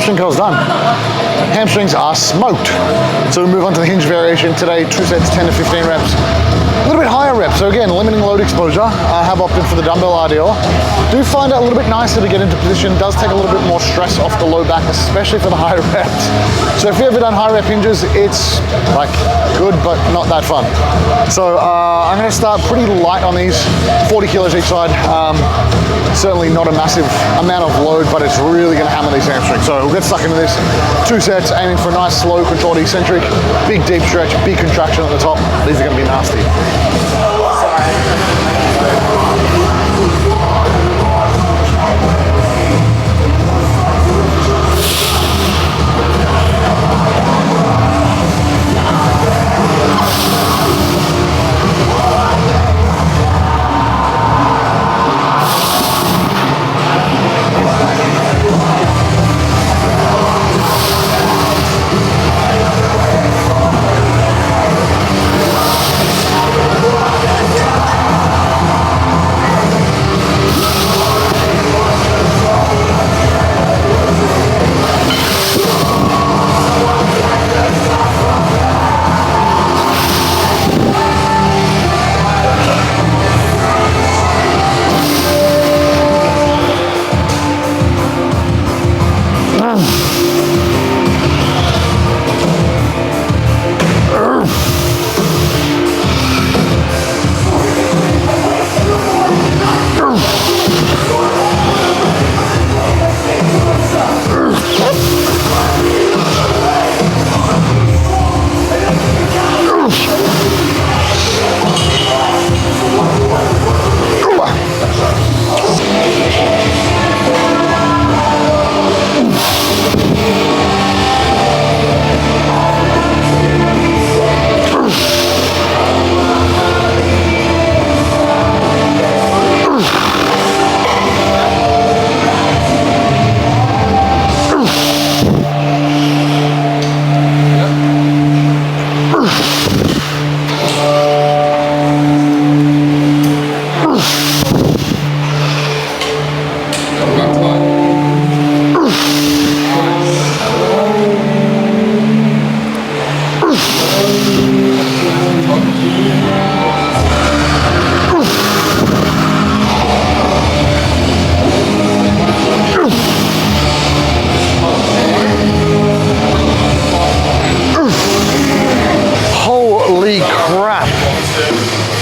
hamstring curls done. Hamstrings are smoked. So we move on to the hinge variation today, 2 sets, 10 to 15 reps. A little bit higher reps, so again, limiting load exposure. I have opted for the dumbbell RDL. Do find it a little bit nicer to get into position, does take a little bit more stress off the low back, especially for the higher reps. So if you've ever done high rep hinges, it's like good, but not that fun. So I'm gonna start pretty light on these, 40 kilos each side. Certainly not a massive amount of load, but it's really gonna hammer these hamstrings. So we'll get stuck into this. 2 sets, aiming for a nice, slow, controlled eccentric, big deep stretch, big contraction at the top. These are gonna be nasty.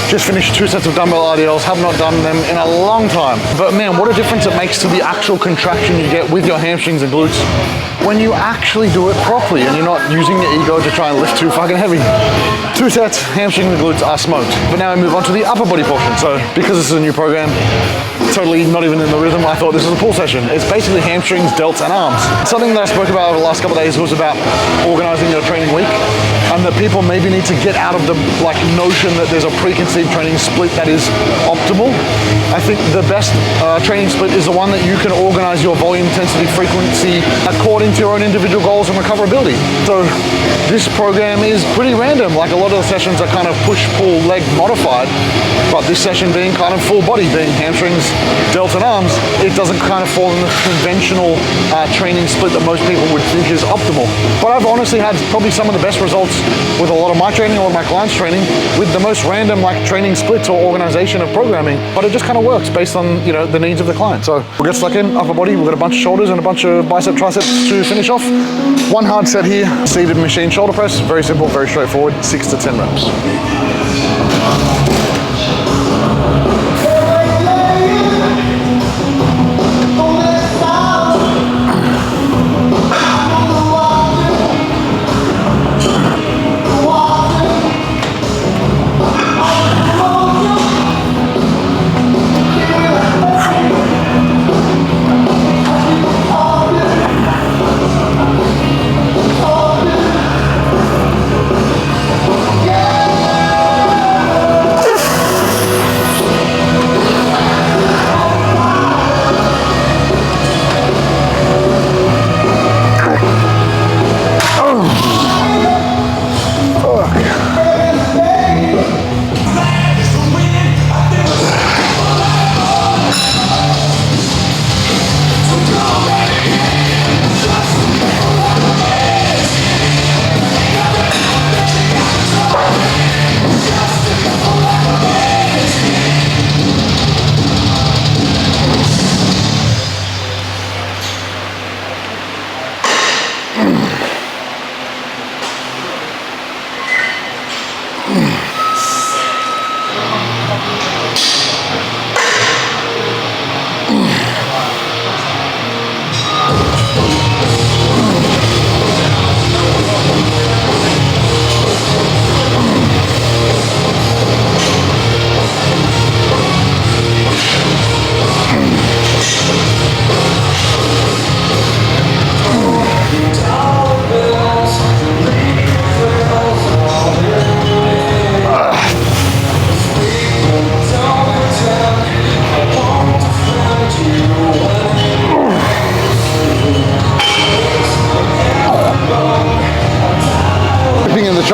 Just finished 2 sets of dumbbell RDLs, have not done them in a long time. But man, what a difference it makes to the actual contraction you get with your hamstrings and glutes when you actually do it properly and you're not using your ego to try and lift too fucking heavy. 2 sets, hamstrings and glutes are smoked. But now we move on to the upper body portion. So because this is a new program, totally not even in the rhythm, I thought this was a pull session. It's basically hamstrings, delts, and arms. Something that I spoke about over the last couple of days was about organizing your training week, and that people maybe need to get out of the notion that there's a preconceived training split that is optimal. I think the best training split is the one that you can organize your volume, intensity, frequency according to your own individual goals and recoverability. So this program is pretty random. Like a lot of the sessions are kind of push, pull, leg modified, but this session being kind of full body, being hamstrings, delts, and arms, it doesn't kind of fall in the conventional training split that most people would think is optimal. But I've honestly had probably some of the best results with a lot of my training, a lot of my clients' training, with the most random training splits or organization of programming. But it just kind of works based on the needs of the client. So we'll get stuck in upper body. We've got a bunch of shoulders and a bunch of bicep, triceps to finish off. One hard set here, seated machine shoulder press. Very simple, very straightforward. 6 to 10 reps.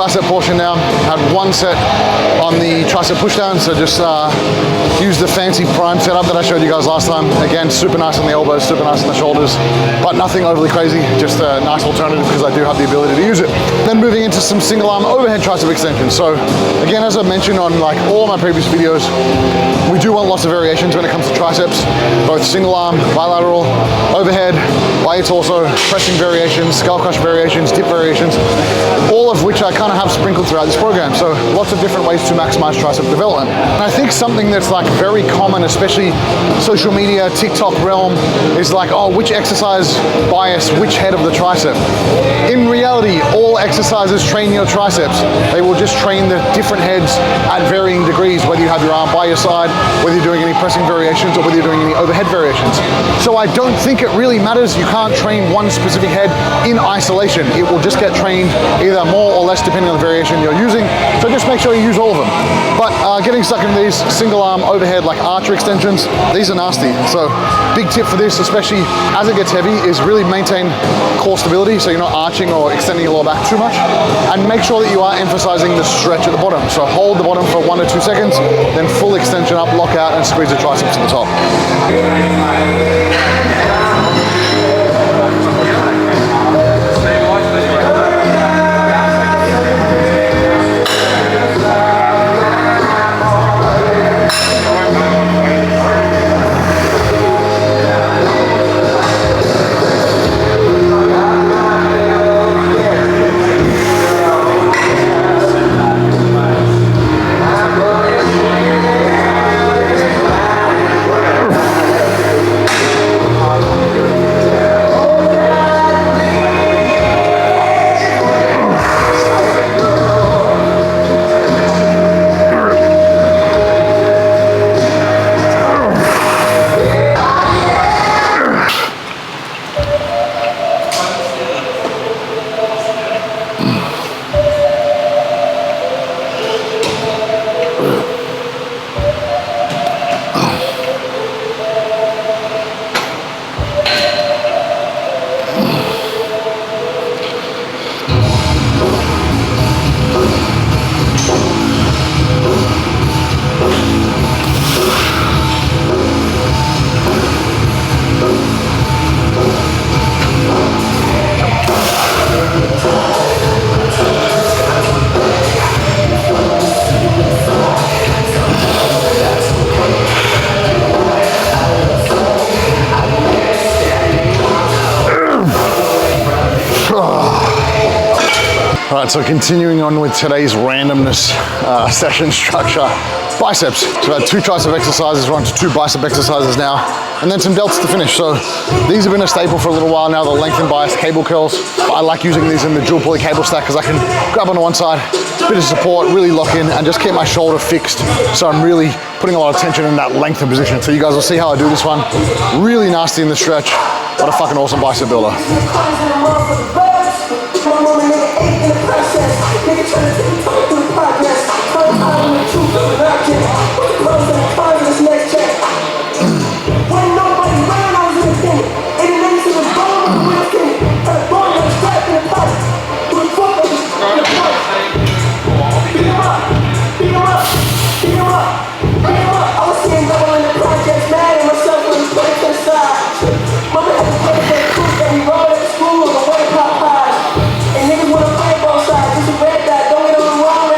tricep portion now. Had one set on the tricep pushdown, so just use the fancy prime setup that I showed you guys last time. Again, super nice on the elbows, super nice on the shoulders, but nothing overly crazy, just a nice alternative because I do have the ability to use it. Then moving into some single arm overhead tricep extensions. So again, as I mentioned on like all my previous videos, we do want lots of variations when it comes to triceps, both single arm, bilateral, overhead, by your torso, pressing variations, skull crush variations, dip variations, all of which I kind of have sprinkled throughout this program. So lots of different ways to maximize tricep development. And I think something that's like very common, especially social media, TikTok realm, is like, oh, which exercise bias which head of the tricep? In reality, all exercises train your triceps. They will just train the different heads at varying degrees, whether you have your arm by your side, whether you're doing any pressing variations, or whether you're doing any overhead variations. So I don't think it really matters. You can't train one specific head in isolation. It will just get trained either more or less depending on the variation you're using. So just make sure you use all of them. But getting stuck in these single arm overhead like archer extensions, these are nasty. So big tip for this, especially as it gets heavy, is really maintain core stability so you're not arching or extending your lower back too much, and make sure that you are emphasizing the stretch at the bottom. So hold the bottom for 1 to 2 seconds, then full extension up, lock out, and squeeze the triceps to the top. All right, so continuing on with today's randomness session structure, biceps. So I had 2 tricep exercises, we're on to 2 bicep exercises now, and then some delts to finish. So these have been a staple for a little while now, the lengthened bias cable curls. I like using these in the dual pulley cable stack because I can grab onto one side, bit of support, really lock in, and just keep my shoulder fixed. So I'm really putting a lot of tension in that lengthened position. So you guys will see how I do this one. Really nasty in the stretch. What a fucking awesome bicep builder. And niggas wanna play both sides, just a red dot, don't get on the wrong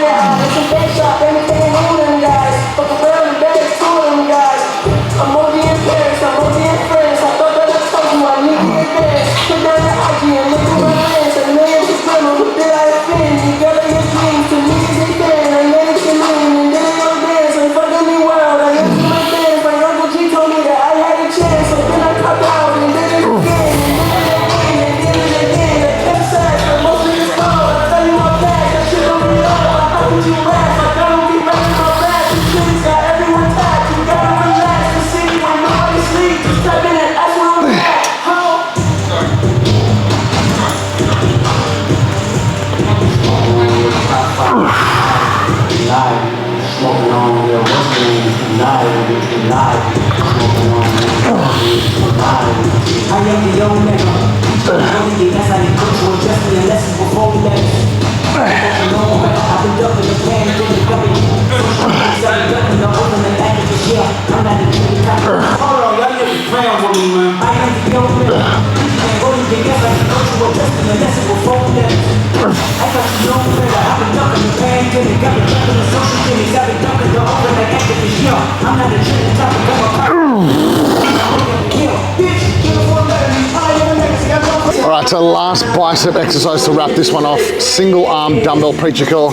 All right, so last bicep exercise to wrap this one off. Single arm dumbbell preacher curl.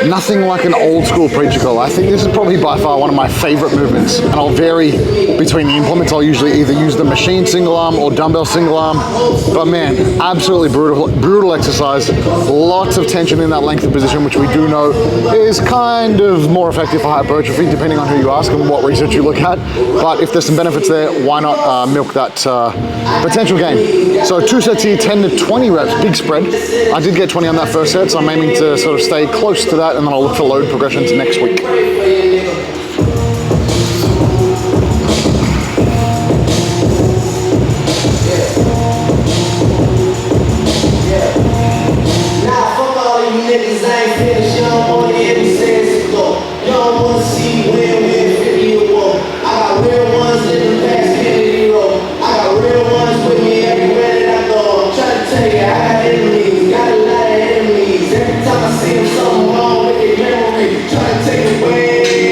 Nothing like an old school preacher curl. I think this is probably by far one of my favorite movements, and I'll vary between the implements. I'll usually either use the machine single arm or dumbbell single arm, but man, absolutely brutal exercise. Lots of tension in that lengthened position, which we do know is kind of more effective for hypertrophy, depending on who you ask and what research you look at. But if there's some benefits there, why not milk that potential gain? So 2 sets here, 10 to 20 reps, big spread. I did get 20 on that first set, so I'm aiming to sort of stay close to that, and then I'll look for load progressions next week. Every time I see him something wrong with your memory, try to take away.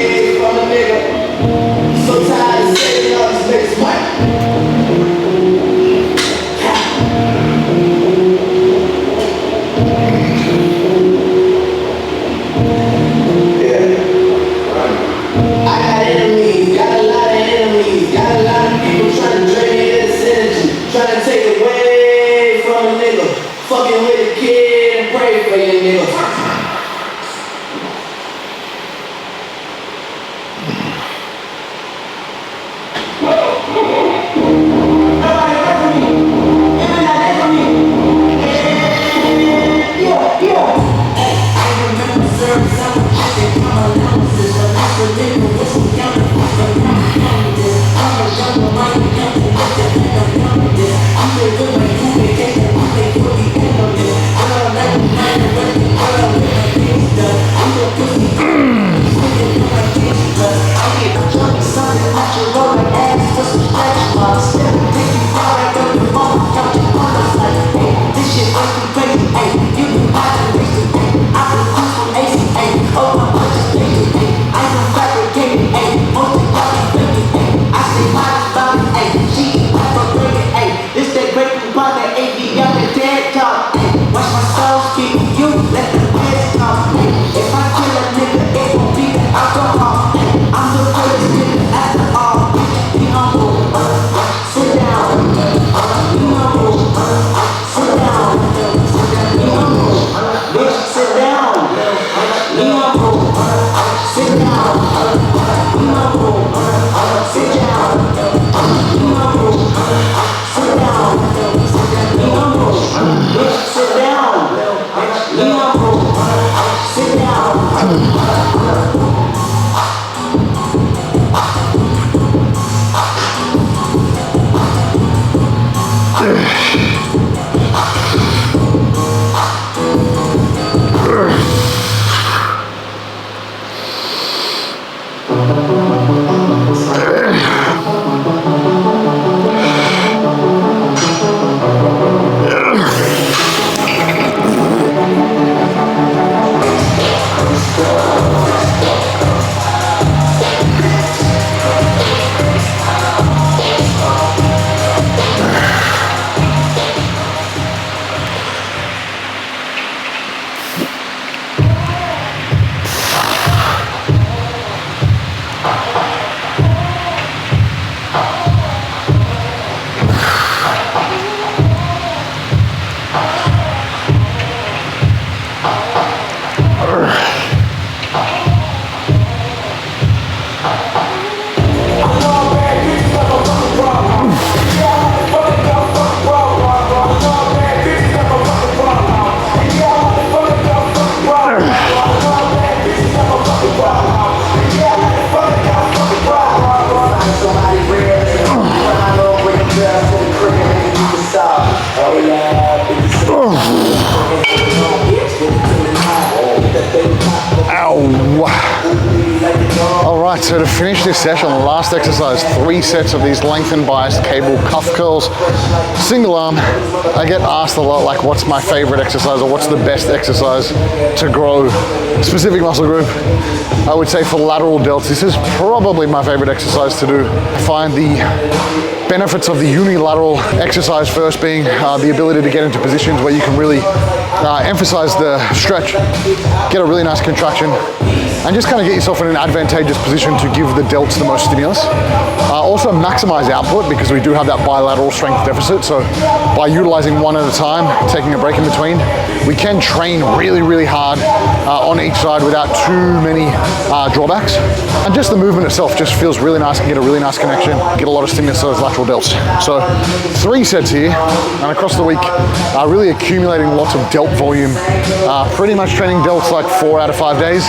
right, so to finish this session, last exercise, 3 sets of these lengthened biased cable cuff curls, single arm. I get asked a lot, like, what's my favorite exercise or what's the best exercise to grow a specific muscle group. I would say for lateral delts, this is probably my favorite exercise to do. I find the benefits of the unilateral exercise first being the ability to get into positions where you can really emphasize the stretch, get a really nice contraction, and just kind of get yourself in an advantageous position to give the delts the most stimulus. Also maximize output, because we do have that bilateral strength deficit. So by utilizing one at a time, taking a break in between, we can train really, really hard on each side without too many drawbacks. And just the movement itself just feels really nice. You can get a really nice connection, get a lot of stimulus to those lateral delts. So 3 sets here, and across the week, really accumulating lots of delt volume. Pretty much training delts like 4 out of 5 days.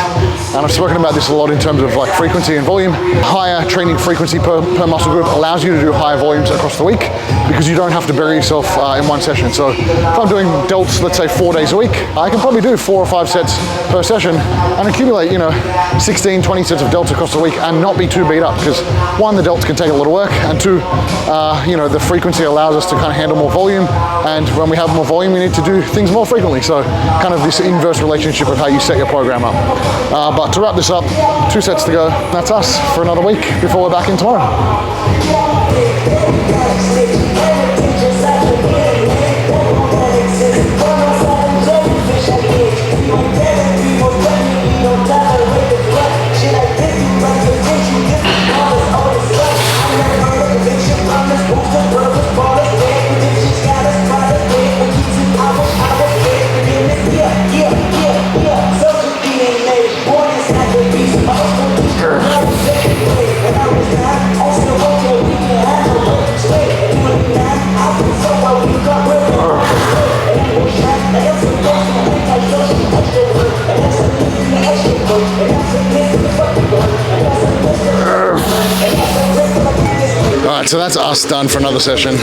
And I've spoken about this a lot in terms of like frequency and volume. Higher training frequency per muscle group allows you to do higher volumes across the week, because you don't have to bury yourself in one session. So if I'm doing delts, let's say 4 days a week, I can probably do 4 or 5 sets per session and accumulate, 16, 20 sets of delts across the week and not be too beat up, because 1, the delts can take a lot of work, and 2, the frequency allows us to kind of handle more volume, and when we have more volume, we need to do things more frequently. So kind of this inverse relationship of how you set your program up. But to wrap this up, 2 sets to go. That's us for another week before we're back in tomorrow. Alright, so that's us done for another session.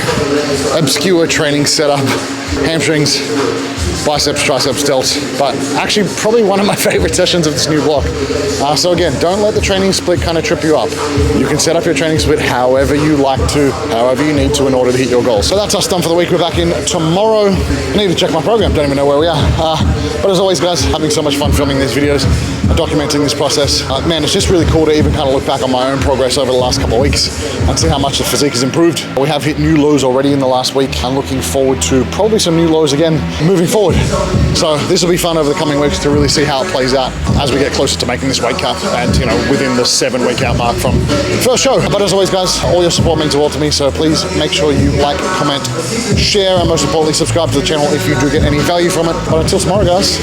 Obscure training setup, hamstrings, biceps, triceps, delts, but actually probably one of my favorite sessions of this new block. So again, don't let the training split kind of trip you up. You can set up your training split however you like to, however you need to in order to hit your goals. So that's us done for the week. We're back in tomorrow. I need to check my program, don't even know where we are. But as always, guys, having so much fun filming these videos, documenting this process. Man, it's just really cool to even kind of look back on my own progress over the last couple of weeks and see how much the physique has improved. We have hit new lows already in the last week. I'm looking forward to probably some new lows again moving forward. So this will be fun over the coming weeks to really see how it plays out as we get closer to making this weight cut and, within the 7 week out mark from first show. But as always, guys, all your support means the world to me. So please make sure you like, comment, share, and most importantly, subscribe to the channel if you do get any value from it. But until tomorrow, guys.